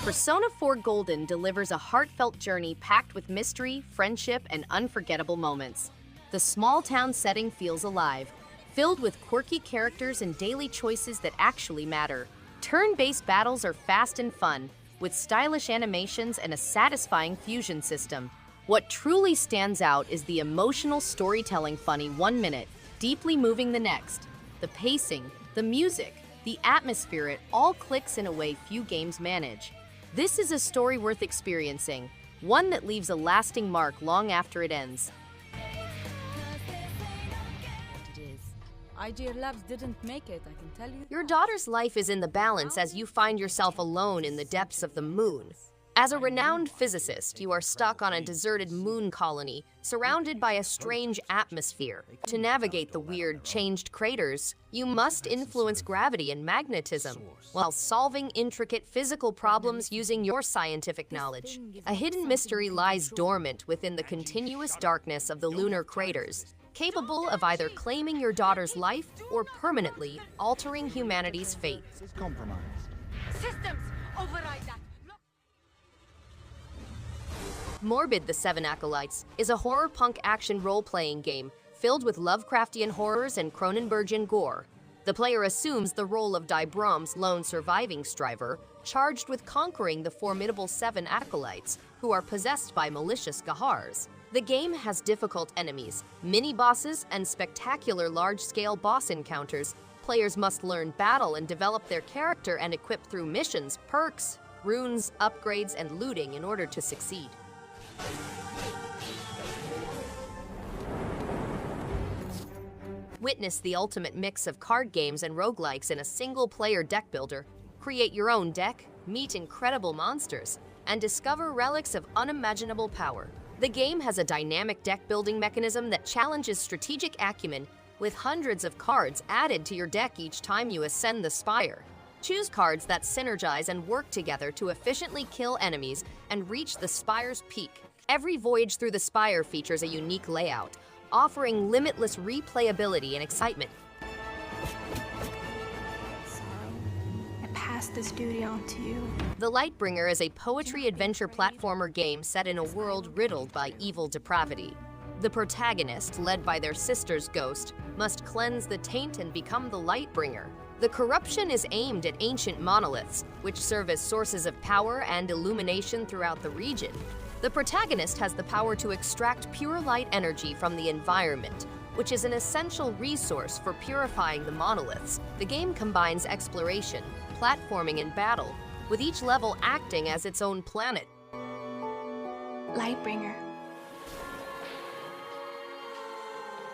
Persona 4 Golden delivers a heartfelt journey packed with mystery, friendship, and unforgettable moments. The small-town setting feels alive, filled with quirky characters and daily choices that actually matter. Turn-based battles are fast and fun, with stylish animations and a satisfying fusion system. What truly stands out is the emotional storytelling, funny 1 minute, deeply moving the next. The pacing, the music, the atmosphere, it all clicks in a way few games manage. This is a story worth experiencing, one that leaves a lasting mark long after it ends. IG Labs didn't make it, I can tell you. Your daughter's life is in the balance as you find yourself alone in the depths of the moon. As a renowned physicist, you are stuck on a deserted moon colony, surrounded by a strange atmosphere. To navigate the weird, changed craters, you must influence gravity and magnetism, while solving intricate physical problems using your scientific knowledge. A hidden mystery lies dormant within the continuous darkness of the lunar craters, capable of either claiming your daughter's life or permanently altering humanity's fate. Systems override that. Morbid, the Seven Acolytes, is a horror punk action role-playing game filled with Lovecraftian horrors and Cronenbergian gore. The player assumes the role of Die Brahm's lone surviving striver, charged with conquering the formidable Seven Acolytes, who are possessed by malicious Gahars. The game has difficult enemies, mini-bosses, and spectacular large-scale boss encounters. Players must learn battle and develop their character and equip through missions, perks, runes, upgrades, and looting in order to succeed. Witness the ultimate mix of card games and roguelikes in a single-player deck builder. Create your own deck, meet incredible monsters, and discover relics of unimaginable power. The game has a dynamic deck-building mechanism that challenges strategic acumen, with hundreds of cards added to your deck each time you ascend the Spire. Choose cards that synergize and work together to efficiently kill enemies and reach the Spire's peak. Every voyage through the Spire features a unique layout, offering limitless replayability and excitement. I pass this duty on to you. The Lightbringer is a poetry adventure platformer game set in a world riddled by evil depravity. The protagonist, led by their sister's ghost, must cleanse the taint and become the Lightbringer. The corruption is aimed at ancient monoliths, which serve as sources of power and illumination throughout the region. The protagonist has the power to extract pure light energy from the environment, which is an essential resource for purifying the monoliths. The game combines exploration, platforming, and battle, with each level acting as its own planet. Lightbringer.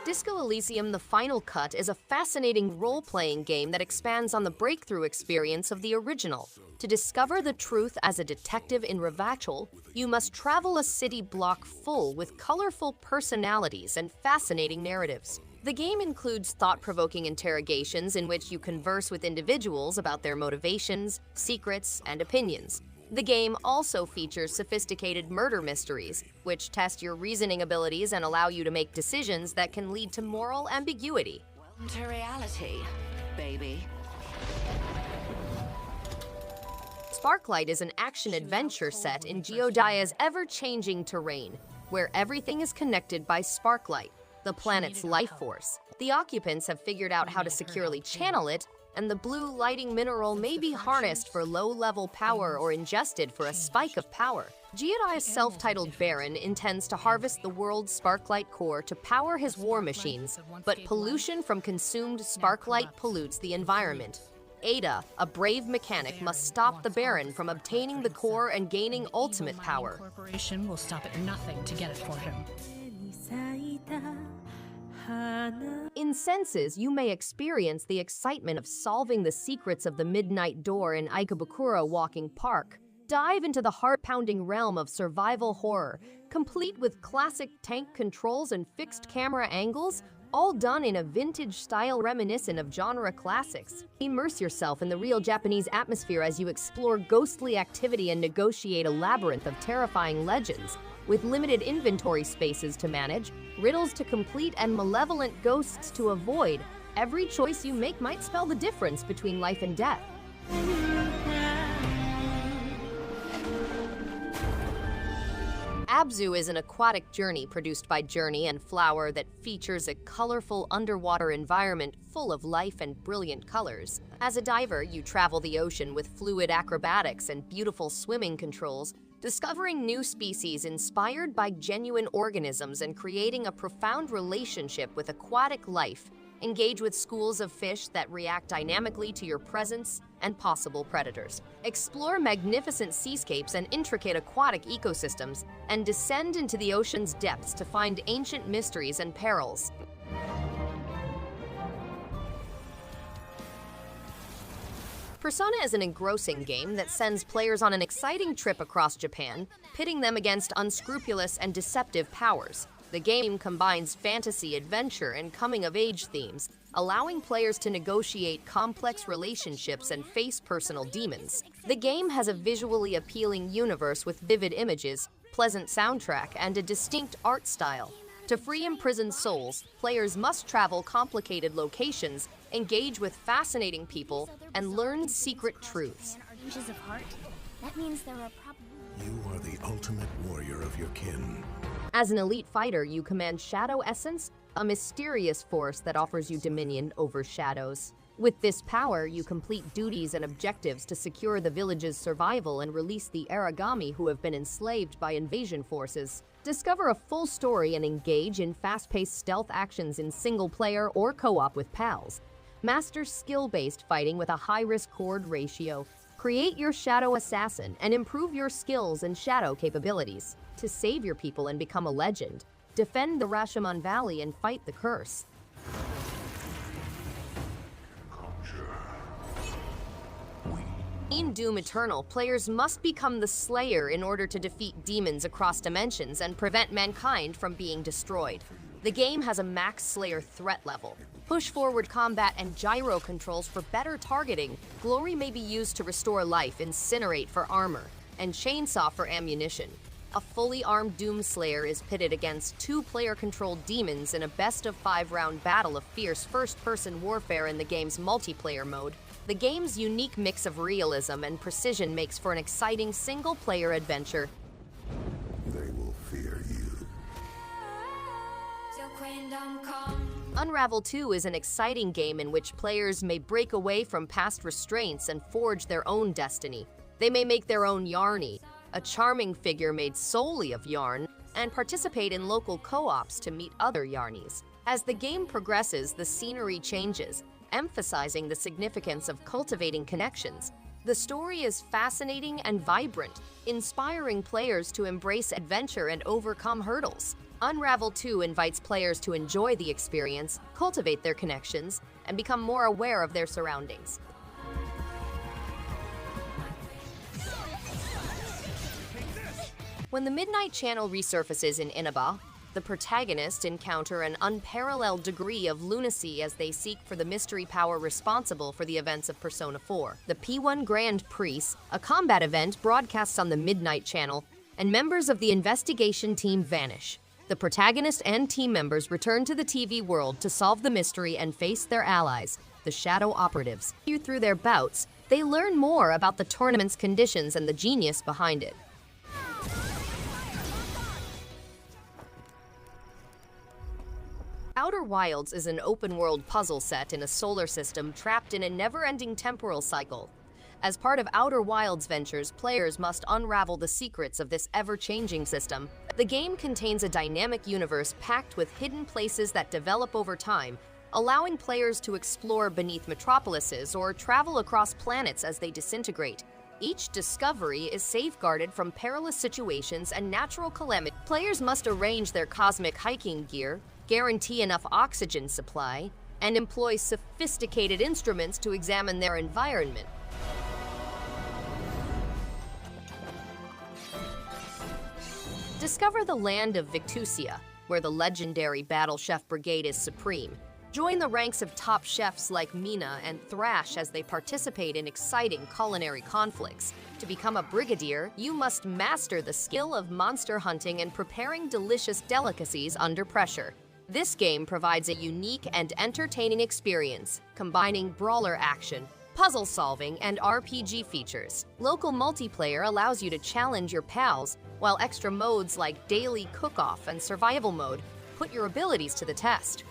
Disco Elysium: The Final Cut is a fascinating role-playing game that expands on the breakthrough experience of the original. To discover the truth as a detective in Revachol, you must travel a city block full with colorful personalities and fascinating narratives. The game includes thought-provoking interrogations in which you converse with individuals about their motivations, secrets, and opinions. The game also features sophisticated murder mysteries, which test your reasoning abilities and allow you to make decisions that can lead to moral ambiguity. Welcome to reality, baby. Sparklite is an action-adventure set in Geodia's ever-changing terrain, where everything is connected by Sparklite, the planet's life force. The occupants have figured out how to securely channel it, and the blue lighting mineral may be harnessed for low-level power or ingested for a spike of power. Geodia's self-titled Baron intends to harvest the world's Sparklite core to power his war machines, but pollution from consumed Sparklite pollutes the environment. Ada, a brave mechanic, must stop the Baron from obtaining the core and gaining ultimate power. The corporation will stop at nothing to get it for him. In Senses, you may experience the excitement of solving the secrets of the Midnight Door in Ikebukuro Walking Park. Dive into the heart-pounding realm of survival horror, complete with classic tank controls and fixed camera angles, all done in a vintage style reminiscent of genre classics. Immerse yourself in the real Japanese atmosphere as you explore ghostly activity and negotiate a labyrinth of terrifying legends. With limited inventory spaces to manage, riddles to complete, and malevolent ghosts to avoid, every choice you make might spell the difference between life and death. ABZU is an aquatic journey produced by Journey and Flower that features a colorful underwater environment full of life and brilliant colors. As a diver, you travel the ocean with fluid acrobatics and beautiful swimming controls, discovering new species inspired by genuine organisms and creating a profound relationship with aquatic life. Engage with schools of fish that react dynamically to your presence and possible predators. Explore magnificent seascapes and intricate aquatic ecosystems, and descend into the ocean's depths to find ancient mysteries and perils. Persona is an engrossing game that sends players on an exciting trip across Japan, pitting them against unscrupulous and deceptive powers. The game combines fantasy, adventure, and coming-of-age themes, allowing players to negotiate complex relationships and face personal demons. The game has a visually appealing universe with vivid images, pleasant soundtrack, and a distinct art style. To free imprisoned souls, players must travel complicated locations, engage with fascinating people, and learn secret truths. That means there are probably... You are the ultimate warrior of your kin. As an elite fighter, you command Shadow Essence, a mysterious force that offers you dominion over shadows. With this power, you complete duties and objectives to secure the village's survival and release the Aragami who have been enslaved by invasion forces. Discover a full story and engage in fast-paced stealth actions in single-player or co-op with pals. Master skill-based fighting with a high-risk horde ratio. Create your Shadow Assassin and improve your skills and shadow capabilities. To save your people and become a legend, defend the Rashomon Valley and fight the curse. In Doom Eternal, players must become the Slayer in order to defeat demons across dimensions and prevent mankind from being destroyed. The game has a max Slayer threat level. Push-forward combat and gyro controls for better targeting. Glory may be used to restore life, incinerate for armor, and chainsaw for ammunition. A fully armed Doomslayer is pitted against 2 player-controlled demons in a best-of-5 round battle of fierce first-person warfare in the game's multiplayer mode. The game's unique mix of realism and precision makes for an exciting single-player adventure. They will fear you. Unravel 2 is an exciting game in which players may break away from past restraints and forge their own destiny. They may make their own Yarny, a charming figure made solely of yarn, and participate in local co-ops to meet other Yarnies. As the game progresses, the scenery changes, emphasizing the significance of cultivating connections. The story is fascinating and vibrant, inspiring players to embrace adventure and overcome hurdles. Unravel 2 invites players to enjoy the experience, cultivate their connections, and become more aware of their surroundings. When the Midnight Channel resurfaces in Inaba, the protagonists encounter an unparalleled degree of lunacy as they seek for the mystery power responsible for the events of Persona 4. The P1 Grand Prix, a combat event, broadcasts on the Midnight Channel, and members of the investigation team vanish. The protagonist and team members return to the TV world to solve the mystery and face their allies, the Shadow Operatives. Through their bouts, they learn more about the tournament's conditions and the genius behind it. Outer Wilds is an open-world puzzle set in a solar system trapped in a never-ending temporal cycle. As part of Outer Wilds ventures, players must unravel the secrets of this ever-changing system. The game contains a dynamic universe packed with hidden places that develop over time, allowing players to explore beneath metropolises or travel across planets as they disintegrate. Each discovery is safeguarded from perilous situations and natural calamity. Players must arrange their cosmic hiking gear, guarantee enough oxygen supply, and employ sophisticated instruments to examine their environment. Discover the land of Victusia, where the legendary Battle Chef Brigade is supreme. Join the ranks of top chefs like Mina and Thrash as they participate in exciting culinary conflicts. To become a brigadier, you must master the skill of monster hunting and preparing delicious delicacies under pressure. This game provides a unique and entertaining experience, combining brawler action, puzzle solving, and RPG features. Local multiplayer allows you to challenge your pals, while extra modes like daily cook-off and survival mode put your abilities to the test.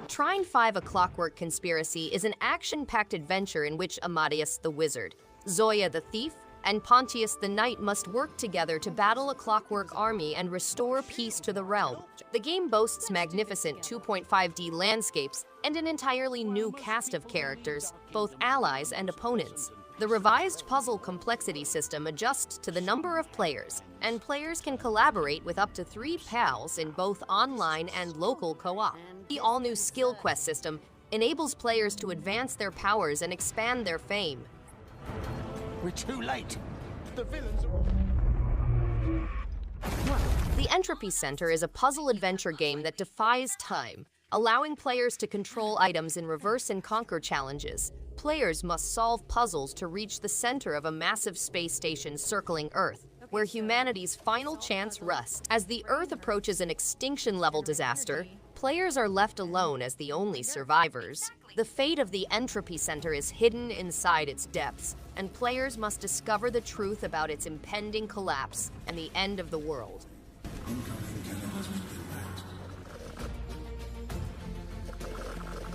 Trine 5: A Clockwork Conspiracy is an action-packed adventure in which Amadeus the Wizard, Zoya the Thief, and Pontius the Knight must work together to battle a clockwork army and restore peace to the realm. The game boasts magnificent 2.5D landscapes and an entirely new cast of characters, both allies and opponents. The revised puzzle complexity system adjusts to the number of players, and players can collaborate with up to 3 pals in both online and local co-op. The all-new skill quest system enables players to advance their powers and expand their fame. We're too late. The villains are... The Entropy Centre is a puzzle adventure game that defies time, allowing players to control items in reverse and conquer challenges. Players must solve puzzles to reach the center of a massive space station circling Earth, where humanity's final chance rests. As the Earth approaches an extinction-level disaster, players are left alone as the only survivors. The fate of the Entropy Centre is hidden inside its depths, and players must discover the truth about its impending collapse and the end of the world.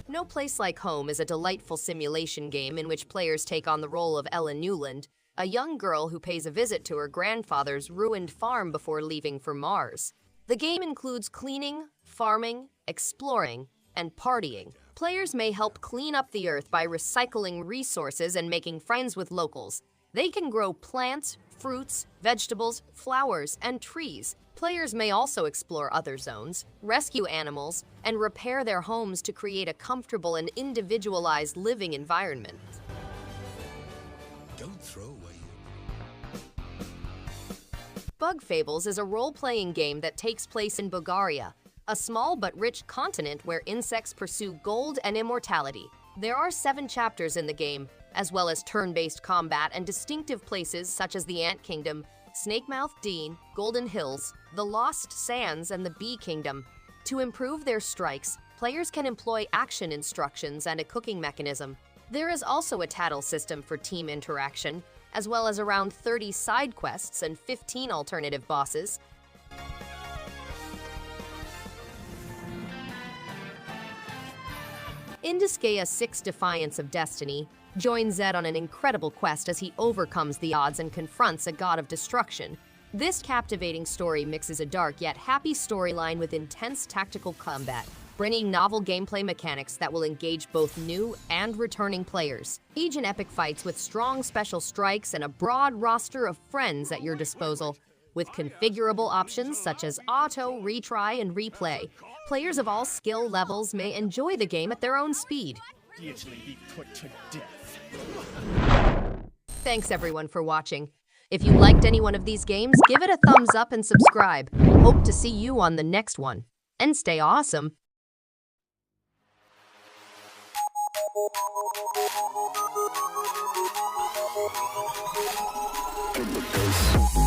No Place Like Home is a delightful simulation game in which players take on the role of Ella Newland, a young girl who pays a visit to her grandfather's ruined farm before leaving for Mars. The game includes cleaning, farming, exploring, and partying. Players may help clean up the Earth by recycling resources and making friends with locals. They can grow plants, fruits, vegetables, flowers, and trees. Players may also explore other zones, rescue animals, and repair their homes to create a comfortable and individualized living environment. Don't throw away. Fables is a role-playing game that takes place in Bulgaria, a small but rich continent where insects pursue gold and immortality. There are 7 chapters in the game, as well as turn-based combat and distinctive places such as the Ant Kingdom, Snakemouth Dean, Golden Hills, the Lost Sands, and the Bee Kingdom. To improve their strikes, players can employ action instructions and a cooking mechanism. There is also a tattle system for team interaction, as well as around 30 side quests and 15 alternative bosses. In Disgaea 6 Defiance of Destiny, join Zed on an incredible quest as he overcomes the odds and confronts a god of destruction. This captivating story mixes a dark yet happy storyline with intense tactical combat, bringing novel gameplay mechanics that will engage both new and returning players. Engage in epic fights with strong special strikes and a broad roster of friends at your disposal. With configurable options such as auto, retry, and replay, players of all skill levels may enjoy the game at their own speed. Be put to death. Thanks everyone for watching. If you liked any one of these games, give it a thumbs up and subscribe. Hope to see you on the next one. And stay awesome. In the face.